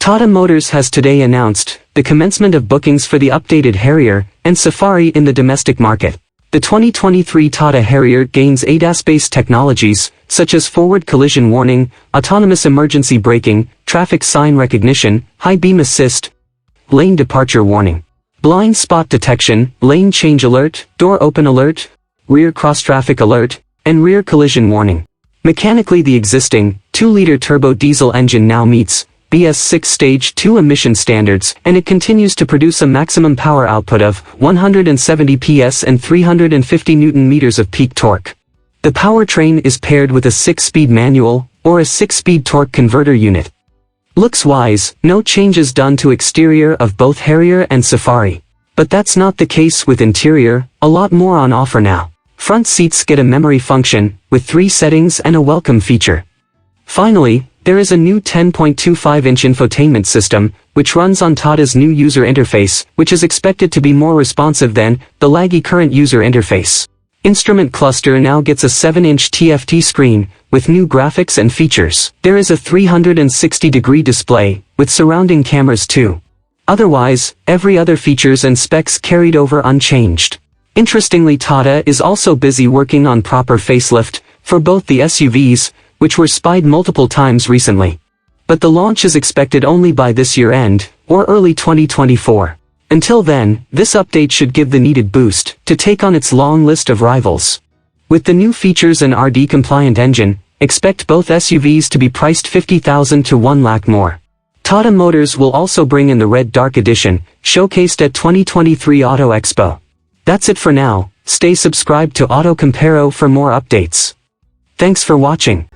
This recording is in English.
Tata Motors has today announced the commencement of bookings for the updated Harrier and Safari in the domestic market. The 2023 Tata Harrier gains ADAS-based technologies, such as forward collision warning, autonomous emergency braking, traffic sign recognition, high beam assist, lane departure warning, blind spot detection, lane change alert, door open alert, rear cross-traffic alert, and rear collision warning. Mechanically, the existing 2-liter turbo diesel engine now meets BS6 Stage 2 emission standards, and it continues to produce a maximum power output of 170 PS and 350 Nm of peak torque. The powertrain is paired with a 6-speed manual, or a 6-speed torque converter unit. Looks-wise, no changes done to exterior of both Harrier and Safari. But that's not the case with interior, a lot more on offer now. Front seats get a memory function, with 3 settings and a welcome feature. Finally, there is a new 10.25-inch infotainment system, which runs on Tata's new user interface, which is expected to be more responsive than the laggy current user interface. Instrument cluster now gets a 7-inch TFT screen, with new graphics and features. There is a 360-degree display, with surrounding cameras too. Otherwise, every other features and specs carried over unchanged. Interestingly, Tata is also busy working on proper facelift for both the SUVs, which were spied multiple times recently. But the launch is expected only by this year end, or early 2024. Until then, this update should give the needed boost to take on its long list of rivals. With the new features and RD-compliant engine, expect both SUVs to be priced 50,000 to 1 lakh more. Tata Motors will also bring in the Red Dark Edition, showcased at 2023 Auto Expo. That's it for now. Stay subscribed to Auto Comparo for more updates. Thanks for watching.